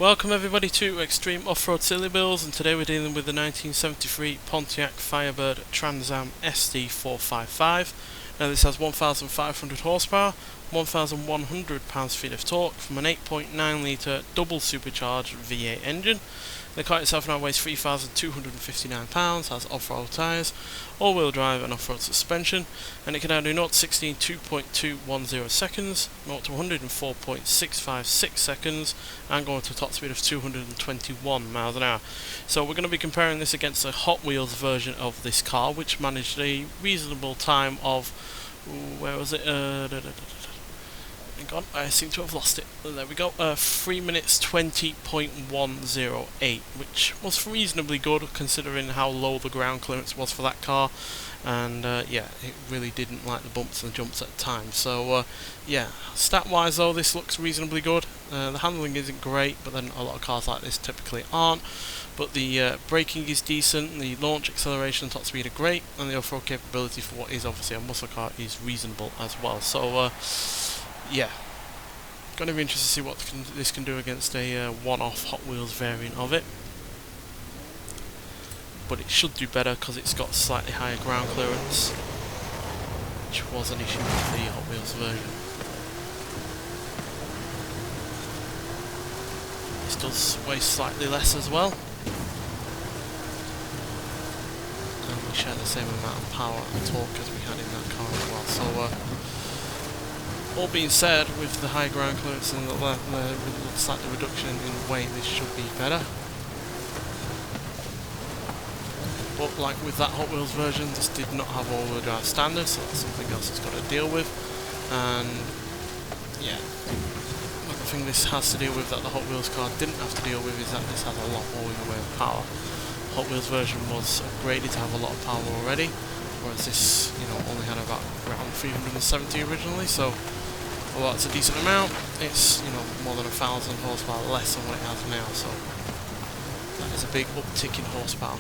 Welcome everybody to Extreme Off-Road Silly Bills, and today we're dealing with the 1973 Pontiac Firebird Trans Am SD-455. Now this has 1,500 horsepower, 1,100 pounds-feet of torque from an 8.9 litre double supercharged V8 engine. The car itself now weighs 3,259 pounds, has off-road tyres, all-wheel drive and off-road suspension, and it can now do 0 to 60 in 2.210 seconds, 0 to 104.656 seconds, and go to a top speed of 221 miles an hour. So we're going to be comparing this against a Hot Wheels version of this car, which managed a reasonable time of, where was it? God, I seem to have lost it. There we go. 3 minutes 20.108, which was reasonably good considering how low the ground clearance was for that car. And yeah, it really didn't like the bumps and jumps at the time. So yeah, stat-wise though, this looks reasonably good. The handling isn't great, but then a lot of cars like this typically aren't. But the braking is decent, the launch, acceleration, and top speed are great, and the off-road capability for what is obviously a muscle car is reasonable as well. So yeah, going to be interested to see what this can do against a one-off Hot Wheels variant of it. But it should do better because it's got slightly higher ground clearance, which was an issue with the Hot Wheels version. This does weigh slightly less as well, and we share the same amount of power and torque as we had in that car as well. So all being said, with the high ground clearance and the slight reduction in weight, this should be better. But like with that Hot Wheels version, this did not have all-wheel drive standard, so that's something else it's got to deal with. And yeah, another thing this has to deal with that the Hot Wheels car didn't have to deal with is that this has a lot more in the way of power. Hot Wheels version was upgraded to have a lot of power already, whereas this, only had about around 370 originally. So although it's a decent amount, it's more than 1,000 horsepower less than what it has now, so that is a big uptick in horsepower.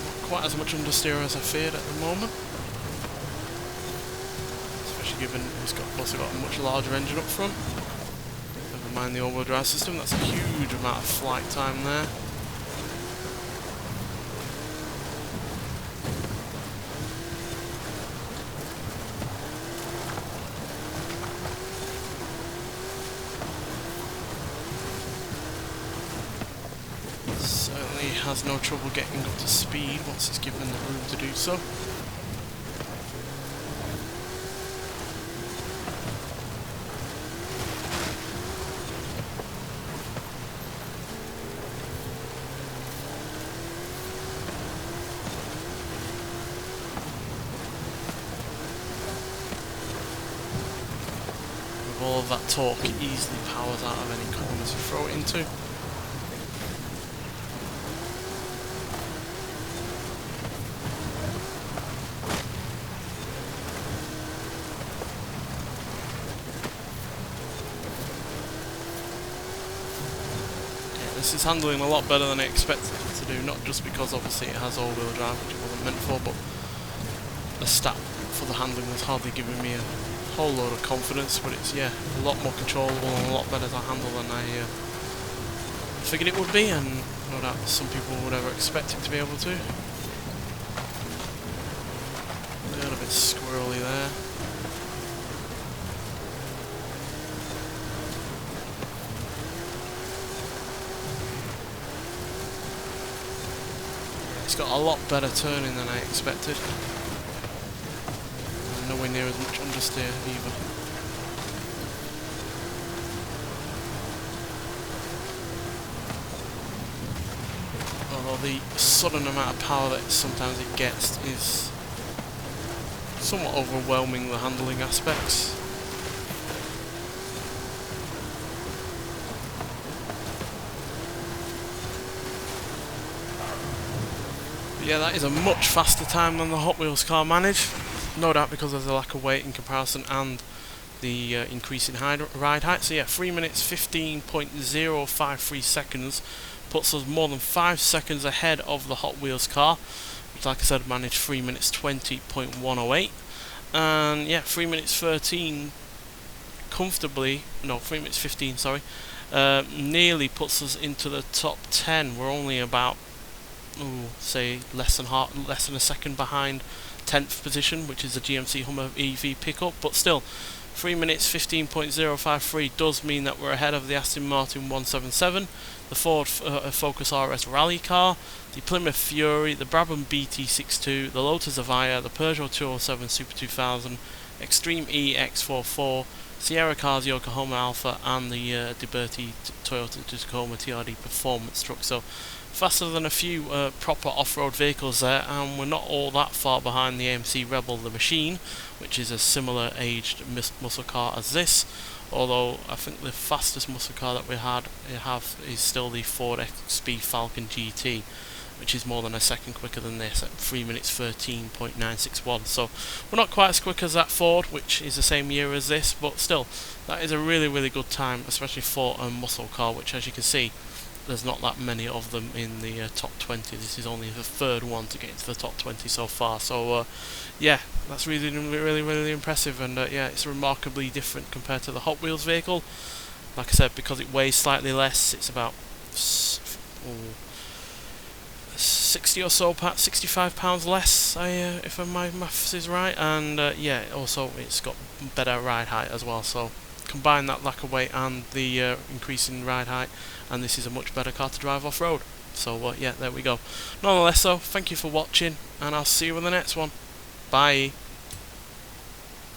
Not quite as much understeer as I feared at the moment, especially given it's also got a much larger engine up front. Never mind the all-wheel drive system, that's a huge amount of flight time there. Certainly has no trouble getting up to speed once it's given the room to do so. With all of that torque, it easily powers out of any corners you throw it into. This is handling a lot better than I expected it to do, not just because obviously it has all-wheel drive, which it wasn't meant for, but the stat for the handling was hardly giving me a whole load of confidence. But it's, yeah, a lot more controllable and a lot better to handle than I figured it would be, and no doubt some people would ever expect it to be able to. A little bit squirrely there. It's got a lot better turning than I expected. And nowhere near as much understeer either. Although the sudden amount of power that sometimes it gets is somewhat overwhelming the handling aspects. Yeah, that is a much faster time than the Hot Wheels car managed. No doubt because of the lack of weight in comparison and the increase in ride height. So yeah, 3 minutes 15.053 seconds puts us more than 5 seconds ahead of the Hot Wheels car, which, like I said, managed 3 minutes 20.108. And yeah, 3 minutes 13 comfortably, no, 3 minutes 15, sorry, nearly puts us into the top 10. We're only about, say, less than a second behind 10th position, which is the GMC Hummer EV pickup, but still, 3 minutes 15.053 does mean that we're ahead of the Aston Martin 177, the Ford Focus RS rally car, the Plymouth Fury, the Brabham BT62, the Lotus Avaya, the Peugeot 207 Super 2000, Extreme E X44, Sierra Cars Yokohama Alpha, and the DeBerti Toyota Tacoma TRD Performance truck. So faster than a few proper off-road vehicles there, and we're not all that far behind the AMC Rebel the Machine, which is a similar aged muscle car as this, although I think the fastest muscle car that we have is still the Ford XP Falcon GT, which is more than a second quicker than this at 3 minutes 13.961. So we're not quite as quick as that Ford, which is the same year as this, but still, that is a really good time, especially for a muscle car, which, as you can see, there's not that many of them in the top 20. This is only the third one to get into the top 20 so far. So yeah, that's really impressive, and yeah, it's remarkably different compared to the Hot Wheels vehicle. Like I said, because it weighs slightly less, it's about 60 or so, 65 pounds less, if my maths is right, and yeah, also it's got better ride height as well. So combine that lack of weight and the increase in ride height, and this is a much better car to drive off-road. So yeah, there we go. Nonetheless, though, thank you for watching, and I'll see you in the next one. Bye.